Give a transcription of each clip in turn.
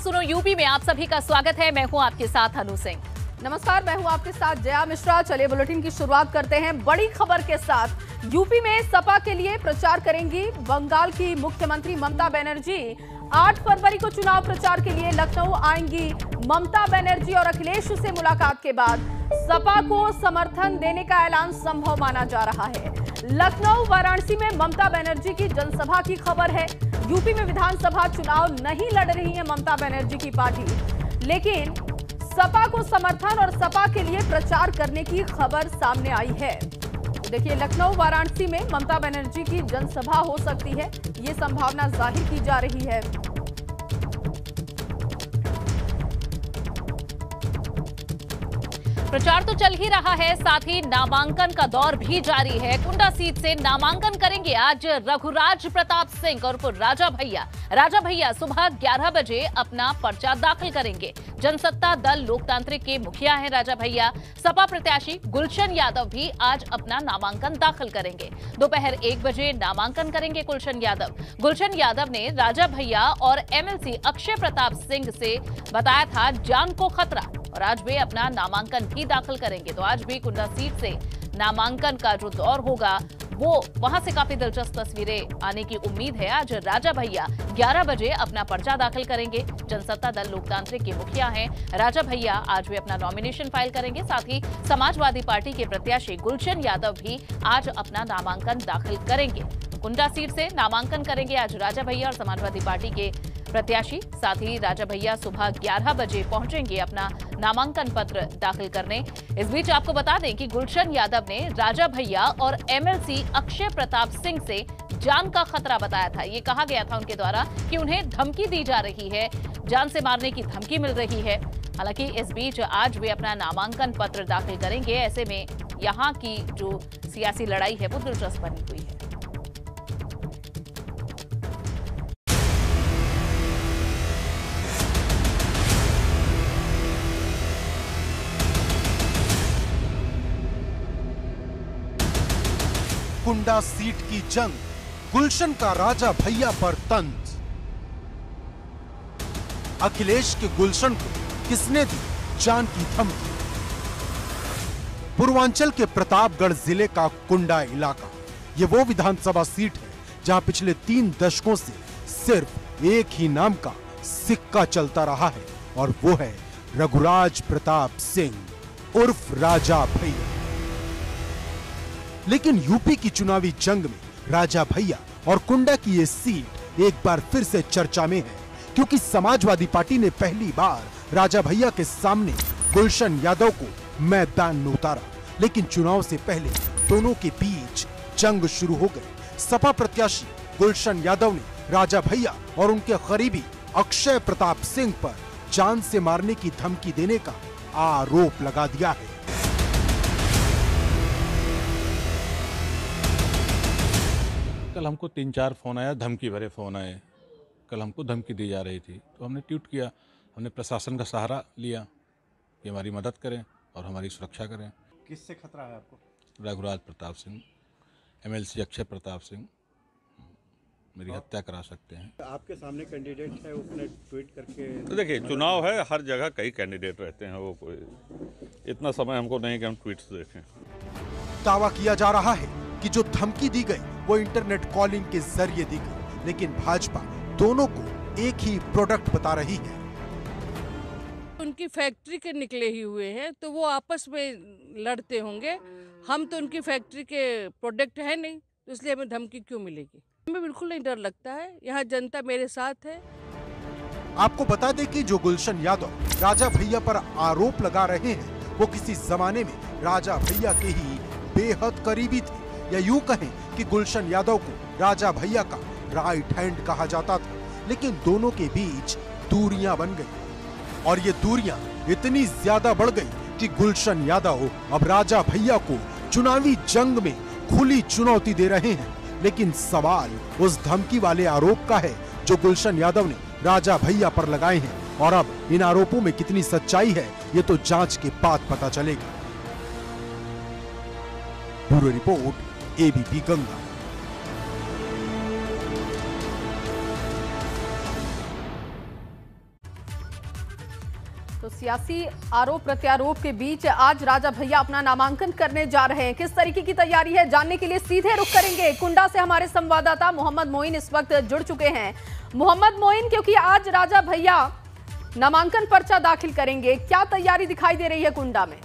सुनो यूपी में आप सभी का स्वागत है। मैं हूं आपके साथ अनु सिंह। नमस्कार, मैं हूं आपके साथ जया मिश्रा। चलिए बुलेटिन की शुरुआत करते हैं बड़ी खबर के साथ। यूपी में सपा के लिए प्रचार करेंगी बंगाल की मुख्यमंत्री ममता बनर्जी। 8 फरवरी को चुनाव प्रचार के लिए लखनऊ आएंगी ममता बनर्जी और अखिलेश से मुलाकात के बाद सपा को समर्थन देने का ऐलान संभव माना जा रहा है। लखनऊ वाराणसी में ममता बनर्जी की जनसभा की खबर है। यूपी में विधानसभा चुनाव नहीं लड़ रही है ममता बनर्जी की पार्टी, लेकिन सपा को समर्थन और सपा के लिए प्रचार करने की खबर सामने आई है। देखिए, लखनऊ वाराणसी में ममता बनर्जी की जनसभा हो सकती है, ये संभावना जाहिर की जा रही है। प्रचार तो चल ही रहा है, साथ ही नामांकन का दौर भी जारी है। कुंडा सीट से नामांकन करेंगे आज रघुराज प्रताप सिंह और राजा भैया। राजा भैया सुबह 11 बजे अपना पर्चा दाखिल करेंगे। जनसत्ता दल लोकतांत्रिक के मुखिया हैं राजा भैया। सपा प्रत्याशी गुलशन यादव भी आज अपना नामांकन दाखिल करेंगे। दोपहर 1 बजे नामांकन करेंगे गुलशन यादव। गुलशन यादव ने राजा भैया और एमएलसी अक्षय प्रताप सिंह से बताया था जान को खतरा, और आज वे अपना नामांकन भी दाखिल करेंगे। तो आज भी कुंडा सीट से नामांकन का जो दौर होगा वो वहां से काफी दिलचस्प तस्वीरें आने की उम्मीद है। आज राजा भैया 11 बजे अपना पर्चा दाखिल करेंगे। जनसत्ता दल लोकतांत्रिक के मुखिया हैं राजा भैया। आज वे अपना नॉमिनेशन फाइल करेंगे। साथ ही समाजवादी पार्टी के प्रत्याशी गुलशन यादव भी आज अपना नामांकन दाखिल करेंगे। कुंडा सीट से नामांकन करेंगे आज राजा भैया और समाजवादी पार्टी के प्रत्याशी। साथ ही राजा भैया सुबह 11 बजे पहुंचेंगे अपना नामांकन पत्र दाखिल करने। इस बीच आपको बता दें कि गुलशन यादव ने राजा भैया और एमएलसी अक्षय प्रताप सिंह से जान का खतरा बताया था। ये कहा गया था उनके द्वारा कि उन्हें धमकी दी जा रही है, जान से मारने की धमकी मिल रही है। हालांकि इस बीच आज वे अपना नामांकन पत्र दाखिल करेंगे। ऐसे में यहाँ की जो सियासी लड़ाई है वो दिलचस्प बनी हुई है। कुंडा सीट की जंग, गुलशन का राजा भैया पर तंज। अखिलेश के गुलशन को किसने दी जान की धमकी? पूर्वांचल के प्रतापगढ़ जिले का कुंडा इलाका, ये वो विधानसभा सीट है जहां पिछले 3 दशकों से सिर्फ एक ही नाम का सिक्का चलता रहा है, और वो है रघुराज प्रताप सिंह उर्फ राजा भैया। लेकिन यूपी की चुनावी जंग में राजा भैया और कुंडा की ये सीट एक बार फिर से चर्चा में है, क्योंकि समाजवादी पार्टी ने पहली बार राजा भैया के सामने गुलशन यादव को मैदान में उतारा। लेकिन चुनाव से पहले दोनों के बीच जंग शुरू हो गई। सपा प्रत्याशी गुलशन यादव ने राजा भैया और उनके करीबी अक्षय प्रताप सिंह पर जान से मारने की धमकी देने का आरोप लगा दिया है। कल हमको 3-4 फोन आया, धमकी भरे फोन आए। कल हमको धमकी दी जा रही थी, तो हमने ट्वीट किया। हमने प्रशासन का सहारा लिया कि हमारी मदद करें और हमारी सुरक्षा करें। किससे खतरा है आपको? रघुराज प्रताप सिंह, एमएलसी अक्षय प्रताप सिंह मेरी हत्या करा सकते हैं। आपके सामने कैंडिडेट है, उसने ट्वीट करके। तो देखिए, चुनाव है, हर जगह कई कैंडिडेट रहते हैं, वो कोई इतना समय हमको नहीं कि हम ट्वीट्स देखें। दावा किया जा रहा है कि जो धमकी दी गई वो इंटरनेट कॉलिंग के जरिए दी गई, लेकिन भाजपा दोनों को एक ही प्रोडक्ट बता रही है। उनकी फैक्ट्री के निकले ही हुए हैं, तो वो आपस में लड़ते होंगे। हम तो उनकी फैक्ट्री के प्रोडक्ट है नहीं, तो इसलिए हमें धमकी क्यों मिलेगी? हमें बिल्कुल नहीं डर लगता है, यहाँ जनता मेरे साथ है। आपको बता दें कि जो गुलशन यादव राजा भैया पर आरोप लगा रहे हैं वो किसी जमाने में राजा भैया के ही बेहद करीबी थे, या यूं कहें कि गुलशन यादव को राजा भैया का राइट हैंड कहा जाता था। लेकिन दोनों के बीच दूरियां बन गई, और ये दूरियां इतनी ज्यादा बढ़ गई कि गुलशन यादव अब राजा भैया को चुनावी जंग में खुली चुनौती दे रहे हैं। लेकिन सवाल उस धमकी वाले आरोप का है जो गुलशन यादव ने राजा भैया पर लगाए हैं, और अब इन आरोपों में कितनी सच्चाई है ये तो जांच के बाद पता चलेगा। Bureau report, ABP Ganga. सियासी आरोप प्रत्यारोप के बीच आज राजा भैया अपना नामांकन करने जा रहे हैं। किस तरीके की तैयारी है जानने के लिए सीधे रुख करेंगे कुंडा से। हमारे संवाददाता मोहम्मद मोइन इस वक्त जुड़ चुके हैं। मोहम्मद मोइन, क्योंकि आज राजा भैया नामांकन पर्चा दाखिल करेंगे, क्या तैयारी दिखाई दे रही है कुंडा में?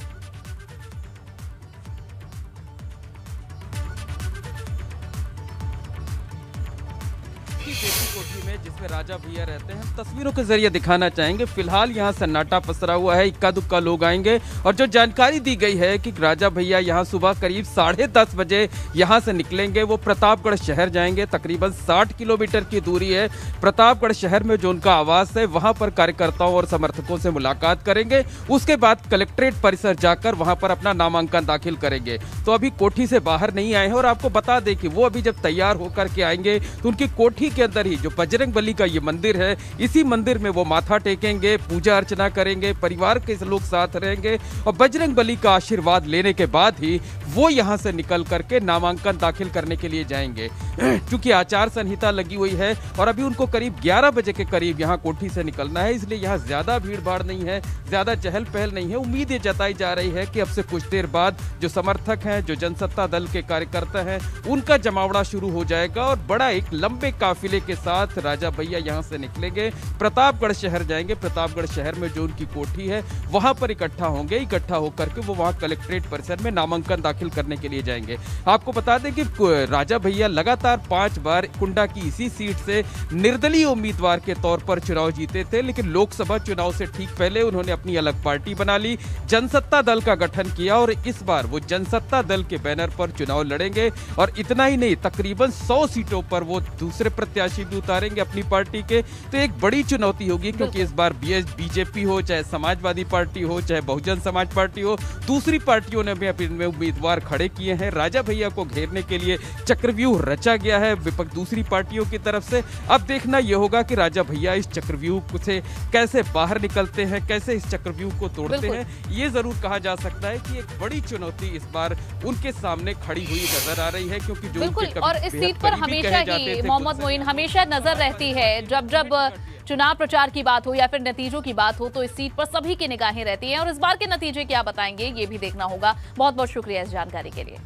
कोठी में जिसमें राजा भैया रहते हैं, तस्वीरों के जरिए दिखाना चाहेंगे। फिलहाल यहाँ सन्नाटा पसरा हुआ है, इक्का दुक्का लोग आएंगे और जो जानकारी दी गई है कि राजा भैया यहाँ सुबह करीब 10:30 बजे यहाँ से निकलेंगे, वो प्रतापगढ़ शहर जाएंगे। तकरीबन 60 किलोमीटर की दूरी है। प्रतापगढ़ शहर में जो उनका आवास है, वहाँ पर कार्यकर्ताओं और समर्थकों से मुलाकात करेंगे। उसके बाद कलेक्ट्रेट परिसर जाकर वहाँ पर अपना नामांकन दाखिल करेंगे। तो अभी कोठी से बाहर नहीं आए हैं और आपको बता दें कि वो अभी जब तैयार होकर के आएंगे तो उनकी कोठी के अंदर ही जो बजरंग बली का ये मंदिर है, इसी मंदिर में वो माथा टेकेंगे, पूजा अर्चना करेंगे, परिवार के लोग साथ रहेंगे और बजरंग बली का आशीर्वाद लेने के बाद ही वो यहां से निकल करके नामांकन दाखिल करने के लिए जाएंगे। क्योंकि आचार संहिता लगी हुई है और अभी उनको करीब 11 बजे के करीब यहाँ कोठी से निकलना है, इसलिए यहाँ ज्यादा भीड़ भाड़ नहीं है, ज्यादा चहल पहल नहीं है। उम्मीद ये जताई जा रही है कि अब से कुछ देर बाद जो समर्थक हैं, जो जनसत्ता दल के कार्यकर्ता हैं, उनका जमावड़ा शुरू हो जाएगा और बड़ा एक लंबे काफिले के साथ राजा भैया यहाँ से निकलेंगे, प्रतापगढ़ शहर जाएंगे। प्रतापगढ़ शहर में जो उनकी कोठी है वहां पर इकट्ठा होंगे। इकट्ठा होकर के वो वहां कलेक्ट्रेट परिसर में नामांकन दाखिल करने के लिए जाएंगे। आपको बता दें कि राजा भैया लगातार 5 बार कुंडा की इसी सीट से निर्दलीय उम्मीदवार के तौर पर चुनाव जीते थे, लेकिन लोकसभा चुनाव से ठीक पहले उन्होंने अपनी अलग पार्टी बना ली, जनसत्ता दल का गठन किया और इस बार वो जनसत्ता दल के बैनर पर चुनाव लड़ेंगे। और इतना ही नहीं, तकरीबन 100 सीटों पर वो दूसरे प्रत्याशी भी उतारेंगे अपनी पार्टी के। तो एक बड़ी चुनौती होगी, क्योंकि इस बार बीजेपी हो, चाहे समाजवादी पार्टी हो, चाहे बहुजन समाज पार्टी हो, दूसरी पार्टियों ने भी अपने उम्मीदवार खड़े किए हैं। राजा भैया को घेरने के लिए चक्रव्यूह रचा गया है विपक्ष दूसरी पार्टियों की तरफ से। अब देखना यह होगा कि राजा भैया इस चक्रव्यूह से कैसे बाहर निकलते हैं, कैसे इस चक्रव्यूह को तोड़ते हैं। ये जरूर कहा जा सकता है कि एक बड़ी चुनौती इस बार उनके सामने खड़ी हुई नजर आ रही है, क्योंकि जो बिल्कुल, और इस सीट पर हमेशा ही मोहम्मद मोइन हमेशा नजर रहती है। जब चुनाव प्रचार की बात हो या फिर नतीजों की बात हो तो इस सीट पर सभी की निगाहें रहती हैं और इस बार के नतीजे क्या बताएंगे ये भी देखना होगा। बहुत बहुत शुक्रिया इस जानकारी के लिए।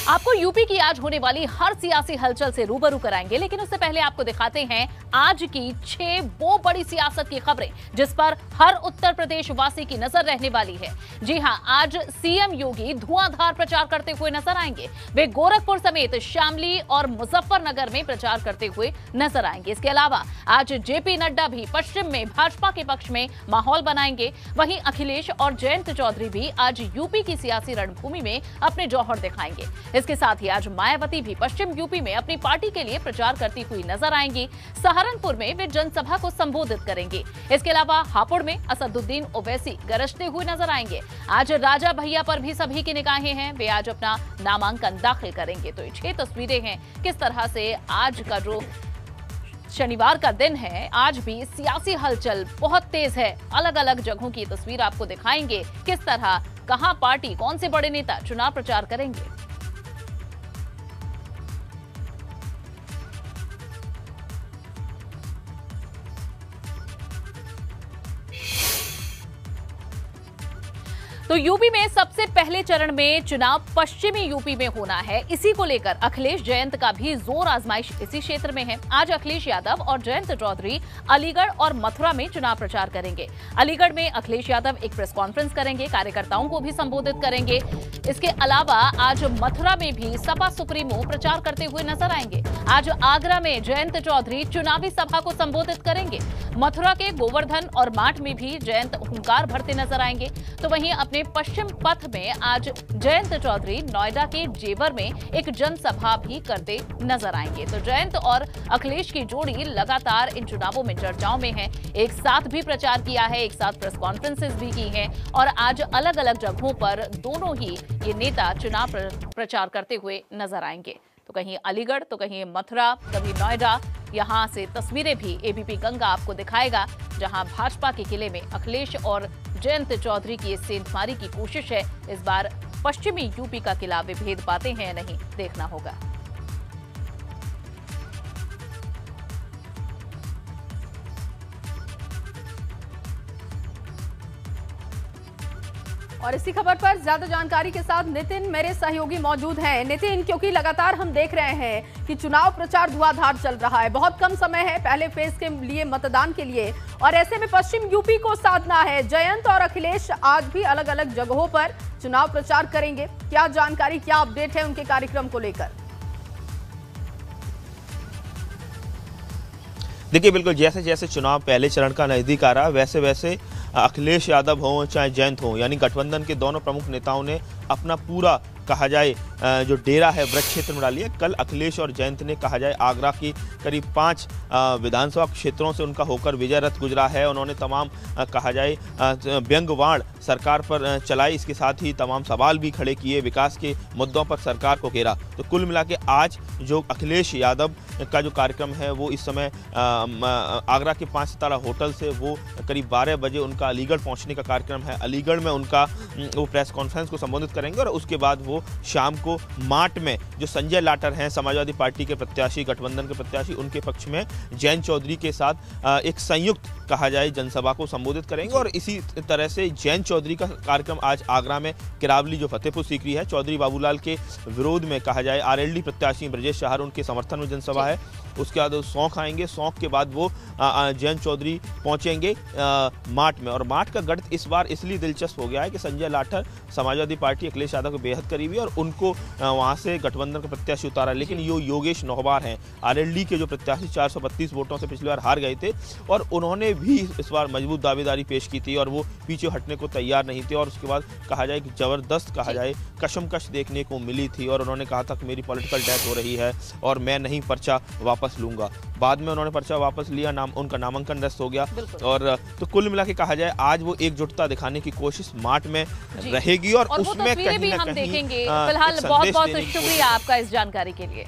आपको यूपी की आज होने वाली हर सियासी हलचल से रूबरू कराएंगे, लेकिन उससे पहले आपको दिखाते हैं आज की 6 वो बड़ी सियासत की खबरें जिस पर हर उत्तर प्रदेश वासी की नजर रहने वाली है। जी हां, आज सीएम योगी धुआंधार प्रचार करते हुए नजर आएंगे। वे गोरखपुर समेत शामली और मुजफ्फरनगर में प्रचार करते हुए नजर आएंगे। इसके अलावा आज जेपी नड्डा भी पश्चिम में भाजपा के पक्ष में माहौल बनाएंगे। वहीं अखिलेश और जयंत चौधरी भी आज यूपी की सियासी रणभूमि में अपने जौहर दिखाएंगे। इसके साथ ही आज मायावती भी पश्चिम यूपी में अपनी पार्टी के लिए प्रचार करती हुई नजर आएंगी। सहारनपुर में वे जनसभा को संबोधित करेंगे। इसके अलावा हापुड़ में असदुद्दीन ओवैसी गरजते हुए नजर आएंगे। आज राजा भैया पर भी सभी की निगाहें हैं, वे आज अपना नामांकन दाखिल करेंगे। तो ये 6 तस्वीरें हैं किस तरह से आज का जो शनिवार का दिन है, आज भी सियासी हलचल बहुत तेज है। अलग अलग जगहों की तस्वीर आपको दिखाएंगे, किस तरह कहां पार्टी, कौन से बड़े नेता चुनाव प्रचार करेंगे। तो यूपी में सबसे पहले चरण में चुनाव पश्चिमी यूपी में होना है। इसी को लेकर अखिलेश जयंत का भी जोर आजमाइश इसी क्षेत्र में है। आज अखिलेश यादव और जयंत चौधरी अलीगढ़ और मथुरा में चुनाव प्रचार करेंगे। अलीगढ़ में अखिलेश यादव एक प्रेस कॉन्फ्रेंस करेंगे, कार्यकर्ताओं को भी संबोधित करेंगे। इसके अलावा आज मथुरा में भी सपा सुप्रीमो प्रचार करते हुए नजर आएंगे। आज आगरा में जयंत चौधरी चुनावी सभा को संबोधित करेंगे। मथुरा के गोवर्धन और माठ में भी जयंत हुंकार भरते नजर आएंगे। तो वहीं अपने पश्चिम पथ में आज जयंत चौधरी नोएडा के जेवर में एक जनसभा भी करते नजर आएंगे। तो जयंत और अखिलेश की जोड़ी लगातार इन चुनावों में चर्चाओं में है। एक साथ भी प्रचार किया है, एक साथ प्रेस कॉन्फ्रेंसेस भी की हैं और आज अलग अलग जगहों पर दोनों ही ये नेता चुनाव प्रचार करते हुए नजर आएंगे। तो कहीं अलीगढ़ तो कहीं मथुरा, कभी नोएडा। यहां से तस्वीरें भी एबीपी गंगा आपको दिखाएगा, जहां भाजपा के किले में अखिलेश और जयंत चौधरी की सेंधमारी की कोशिश है। इस बार पश्चिमी यूपी का किला वे भेद पाते हैं या नहीं, देखना होगा। और इसी खबर पर ज्यादा जानकारी के साथ नितिन मेरे सहयोगी मौजूद हैं। नितिन, क्योंकि लगातार हम देख रहे हैं कि चुनाव प्रचार धुआंधार चल रहा है, बहुत कम समय है पहले फेज के लिए मतदान के लिए, और ऐसे में पश्चिम यूपी को साधना है। जयंत और अखिलेश आज भी अलग अलग जगहों पर चुनाव प्रचार करेंगे। क्या जानकारी, क्या अपडेट है उनके कार्यक्रम को लेकर? देखिए, बिल्कुल जैसे जैसे चुनाव पहले चरण का नजदीक आ रहा, वैसे वैसे अखिलेश यादव हों चाहे जयंत हों, यानी गठबंधन के दोनों प्रमुख नेताओं ने अपना पूरा कहा जाए जो डेरा है ब्रज क्षेत्र में डाली है। कल अखिलेश और जयंत ने कहा जाए आगरा की करीब 5 विधानसभा क्षेत्रों से उनका होकर विजय रथ गुजरा है। उन्होंने तमाम कहा जाए व्यंग्यवाण सरकार पर चलाई, इसके साथ ही तमाम सवाल भी खड़े किए, विकास के मुद्दों पर सरकार को घेरा। तो कुल मिला के आज जो अखिलेश यादव का जो कार्यक्रम है वो इस समय आगरा के 5 सितारा होटल से वो करीब 12 बजे उनका अलीगढ़ पहुंचने का कार्यक्रम है। अलीगढ़ में उनका वो प्रेस कॉन्फ्रेंस को संबोधित करेंगे और उसके बाद वो शाम को माट में जो संजय लाटर हैं समाजवादी पार्टी के प्रत्याशी, गठबंधन के प्रत्याशी, उनके पक्ष में जयंत चौधरी के साथ एक संयुक्त कहा जाए जनसभा को संबोधित करेंगे। और इसी तरह से जयंत चौधरी का कार्यक्रम आज आगरा में किरावली जो फतेहपुर सीकरी है, चौधरी बाबूलाल के विरोध में कहा जाए आरएलडी प्रत्याशी ब्रजेश चाहर, उनके समर्थन में जनसभा है। उसके बाद सौंख आएंगे, सौंख के बाद वो जयंत चौधरी पहुंचेंगे माट में। और माट का गढ़ इस बार इसलिए दिलचस्प हो गया है कि संजय लाठर समाजवादी पार्टी अखिलेश यादव के बेहद करीबी और उनको वहां से गठबंधन का प्रत्याशी उतारा, लेकिन यो योगेश नौबार हैं आरएलडी के जो प्रत्याशी 432 वोटों से पिछली बार हार गए थे और उन्होंने भी इस बार मजबूत दावेदारी पेश की थी और वो पीछे हटने को तैयार नहीं थे। और उसके बाद कहा जाए कि जबरदस्त कहा जाए कशमकश देखने को मिली थी और उन्होंने कहा था कि मेरी पॉलिटिकल डेथ हो रही है और मैं नहीं पर्चा वापस लूंगा। बाद में उन्होंने पर्चा वापस लिया, उनका नामांकन रद्द हो गया। और तो कुल मिला के कहा जाए आज वो एकजुटता दिखाने की कोशिश माट में रहेगी और उसमें कहीं भी ना हम कहीं देखेंगे। फिलहाल बहुत बहुत शुक्रिया आपका इस जानकारी के लिए।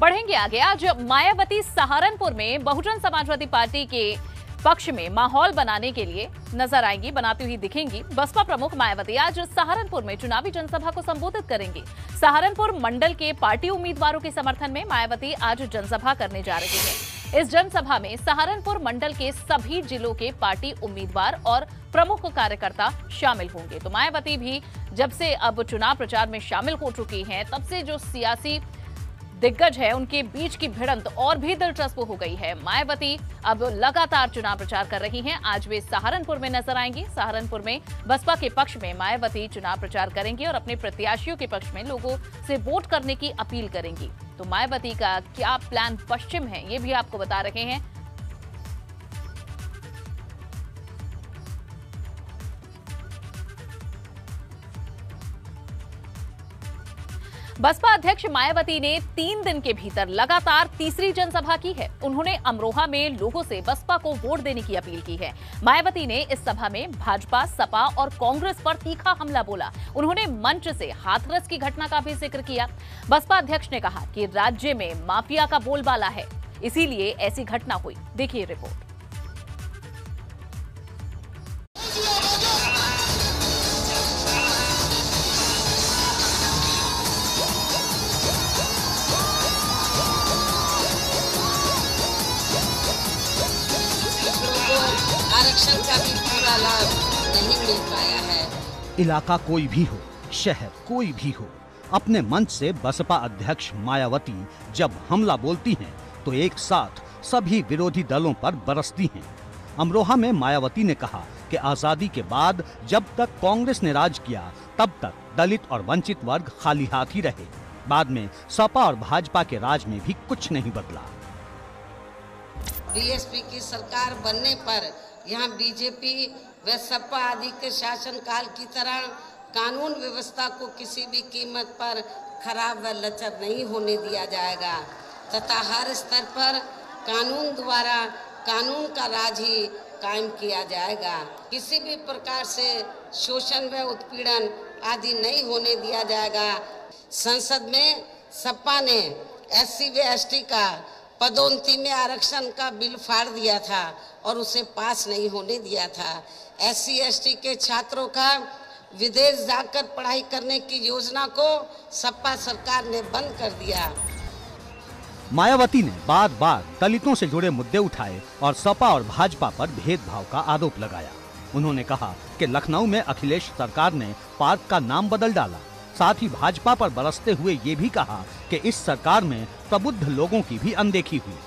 बढ़ेंगे आगे। आज मायावती सहारनपुर में बहुजन समाजवादी पार्टी के पक्ष में माहौल बनाने के लिए नजर आएंगी, बनाती हुई दिखेंगी। बसपा प्रमुख मायावती आज सहारनपुर में चुनावी जनसभा को संबोधित करेंगी। सहारनपुर मंडल के पार्टी उम्मीदवारों के समर्थन में मायावती आज जनसभा करने जा रही है। इस जनसभा में सहारनपुर मंडल के सभी जिलों के पार्टी उम्मीदवार और प्रमुख कार्यकर्ता शामिल होंगे। तो मायावती भी जब से अब चुनाव प्रचार में शामिल हो चुकी हैं, तब से जो सियासी दिग्गज है उनके बीच की भिड़ंत और भी दिलचस्प हो गई है। मायावती अब लगातार चुनाव प्रचार कर रही हैं। आज वे सहारनपुर में नजर आएंगी। सहारनपुर में बसपा के पक्ष में मायावती चुनाव प्रचार करेंगी और अपने प्रत्याशियों के पक्ष में लोगों से वोट करने की अपील करेंगी। तो मायावती का क्या प्लान पश्चिम है, ये भी आपको बता रहे हैं। बसपा अध्यक्ष मायावती ने 3 दिन के भीतर लगातार तीसरी जनसभा की है। उन्होंने अमरोहा में लोगों से बसपा को वोट देने की अपील की है। मायावती ने इस सभा में भाजपा, सपा और कांग्रेस पर तीखा हमला बोला। उन्होंने मंच से हाथरस की घटना का भी जिक्र किया। बसपा अध्यक्ष ने कहा कि राज्य में माफिया का बोलबाला है, इसीलिए ऐसी घटना हुई। देखिए रिपोर्ट। आरक्षण का भी पूरा लाभ नहीं मिल पाया है। इलाका कोई भी हो, शहर कोई भी हो, अपने मंच से बसपा अध्यक्ष मायावती जब हमला बोलती हैं तो एक साथ सभी विरोधी दलों पर बरसती हैं। अमरोहा में मायावती ने कहा कि आजादी के बाद जब तक कांग्रेस ने राज किया तब तक दलित और वंचित वर्ग खाली हाथ ही रहे। बाद में सपा और भाजपा के राज में भी कुछ नहीं बदला। बीएसपी की सरकार बनने पर यहाँ बीजेपी व सपा आदि के शासनकाल की तरह कानून व्यवस्था को किसी भी कीमत पर खराब व लचर नहीं होने दिया जाएगा तथा हर स्तर पर कानून द्वारा कानून का राज ही कायम किया जाएगा। किसी भी प्रकार से शोषण व उत्पीड़न आदि नहीं होने दिया जाएगा। संसद में सपा ने SC व ST का पदोन्नति में आरक्षण का बिल फाड़ दिया था और उसे पास नहीं होने दिया था। SC ST के छात्रों का विदेश जाकर पढ़ाई करने की योजना को सपा सरकार ने बंद कर दिया। मायावती ने बार बार दलितों से जुड़े मुद्दे उठाए और सपा और भाजपा पर भेदभाव का आरोप लगाया। उन्होंने कहा कि लखनऊ में अखिलेश सरकार ने पार्क का नाम बदल डाला। साथ ही भाजपा पर बरसते हुए ये भी कहा कि इस सरकार में प्रबुद्ध लोगों की भी अनदेखी हुई।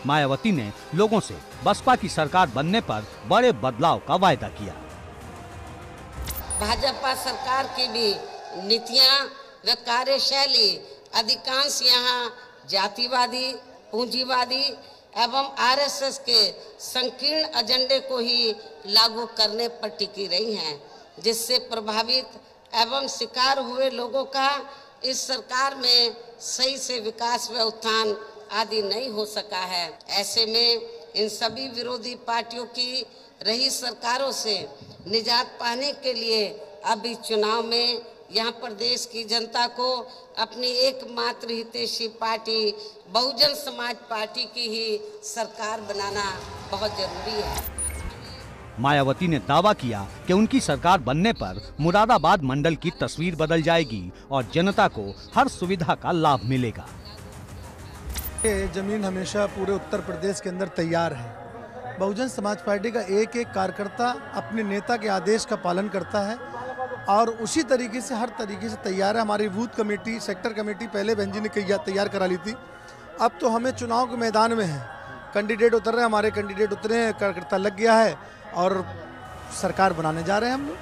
मायावती ने लोगों से बसपा की सरकार बनने पर बड़े बदलाव का वायदा किया। भाजपा सरकार की भी नीतियां व कार्यशैली अधिकांश यहाँ जातिवादी, पूंजीवादी एवं आरएसएस के संकीर्ण एजेंडे को ही लागू करने पर टिकी रही हैं, जिससे प्रभावित एवं शिकार हुए लोगों का इस सरकार में सही से विकास व उत्थान आदि नहीं हो सका है। ऐसे में इन सभी विरोधी पार्टियों की रही सरकारों से निजात पाने के लिए अभी चुनाव में यहाँ प्रदेश की जनता को अपनी एकमात्र हितैषी पार्टी बहुजन समाज पार्टी की ही सरकार बनाना बहुत जरूरी है। मायावती ने दावा किया कि उनकी सरकार बनने पर मुरादाबाद मंडल की तस्वीर बदल जाएगी और जनता को हर सुविधा का लाभ मिलेगा। ये जमीन हमेशा पूरे उत्तर प्रदेश के अंदर तैयार है। बहुजन समाज पार्टी का एक एक कार्यकर्ता अपने नेता के आदेश का पालन करता है और उसी तरीके से हर तरीके से तैयार है। हमारी बूथ कमेटी, सेक्टर कमेटी पहले बहन जी ने तैयार करा ली थी। अब तो हमें चुनाव के मैदान में है, कैंडिडेट उतर रहे हैं, हमारे कैंडिडेट उतरे हैं, कार्यकर्ता लग गया है और सरकार बनाने जा रहे हैं हम लोग।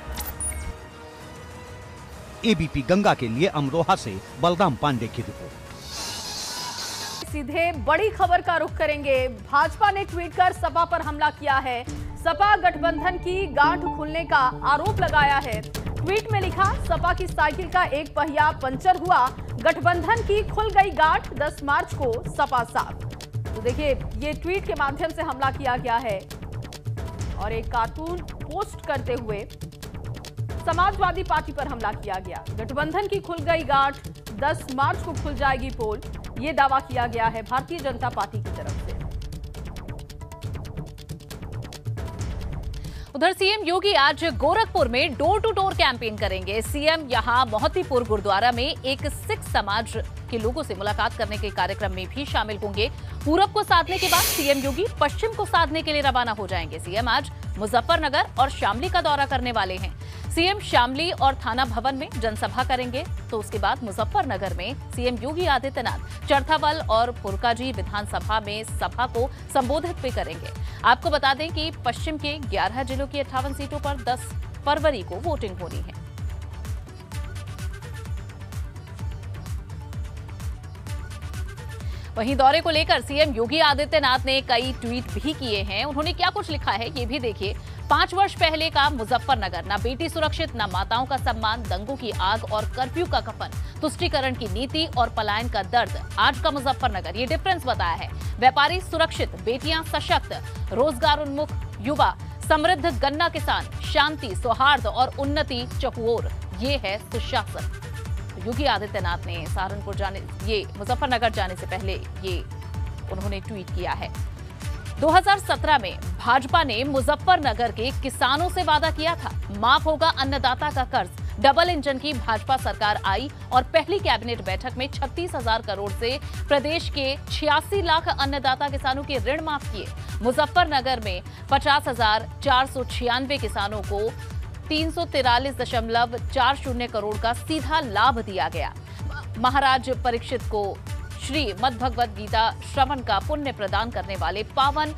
एबीपी गंगा के लिए अमरोहा से बलराम पांडे की रिपोर्ट। सीधे बड़ी खबर का रुख करेंगे। भाजपा ने ट्वीट कर सपा पर हमला किया है। सपा गठबंधन की गांठ खुलने का आरोप लगाया है। ट्वीट में लिखा, सपा की साइकिल का एक पहिया पंचर हुआ, गठबंधन की खुल गई गांठ, 10 मार्च को सपा साथ। तो देखिए, ये ट्वीट के माध्यम से हमला किया गया है और एक कार्टून पोस्ट करते हुए समाजवादी पार्टी पर हमला किया गया। गठबंधन की खुल गई गांठ, 10 मार्च को खुल जाएगी पोल, ये दावा किया गया है भारतीय जनता पार्टी की तरफ से। उधर सीएम योगी आज गोरखपुर में डोर टू डोर कैंपेन करेंगे। सीएम यहां मोहतीपुर गुरुद्वारा में एक सिख समाज के लोगों से मुलाकात करने के कार्यक्रम में भी शामिल होंगे। पूरब को साधने के बाद सीएम योगी पश्चिम को साधने के लिए रवाना हो जाएंगे। सीएम आज मुजफ्फरनगर और शामली का दौरा करने वाले हैं। सीएम शामली और थाना भवन में जनसभा करेंगे, तो उसके बाद मुजफ्फरनगर में सीएम योगी आदित्यनाथ चरथावल और फुरकाजी विधानसभा में सभा को संबोधित भी करेंगे। आपको बता दें कि पश्चिम के 11 जिलों की 58 सीटों पर 10 फरवरी को वोटिंग होनी है। वहीं दौरे को लेकर सीएम योगी आदित्यनाथ ने कई ट्वीट भी किए हैं। उन्होंने क्या कुछ लिखा है ये भी देखिए। 5 वर्ष पहले का मुजफ्फरनगर, ना बेटी सुरक्षित, ना माताओं का सम्मान, दंगों की आग और कर्फ्यू का कफन, तुष्टीकरण की नीति और पलायन का दर्द। आज का मुजफ्फरनगर, ये डिफरेंस बताया है। व्यापारी सुरक्षित, बेटियां सशक्त, रोजगार उन्मुख युवा, समृद्ध गन्ना किसान, शांति, सौहार्द और उन्नति चहुओर, ये है सुशासन। योगी आदित्यनाथ ने सहारनपुर मुजफ्फरनगर जाने से पहले ये उन्होंने ट्वीट किया है। 2017 में भाजपा ने मुजफ्फरनगर के किसानों से वादा किया था, माफ होगा अन्नदाता का कर्ज। डबल इंजन की भाजपा सरकार आई और पहली कैबिनेट बैठक में 36,000 करोड़ से प्रदेश के 86 लाख अन्नदाता किसानों के ऋण माफ किए। मुजफ्फरनगर में 50,496 किसानों को 343.40 करोड़ का सीधा लाभ दिया गया। महाराज परीक्षित को श्री मद्भगवत गीता श्रवण का पुण्य प्रदान करने वाले पावन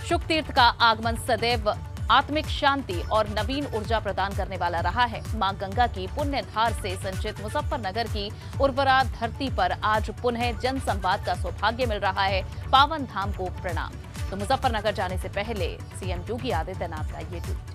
शुक तीर्थ का आगमन सदैव आत्मिक शांति और नवीन ऊर्जा प्रदान करने वाला रहा है। मां गंगा की पुण्य धार से संचित मुजफ्फरनगर की उर्वरा धरती पर आज पुनः जन संवाद का सौभाग्य मिल रहा है। पावन धाम को प्रणाम। तो मुजफ्फरनगर जाने से पहले सीएम योगी आदित्यनाथ का ये ट्वीट।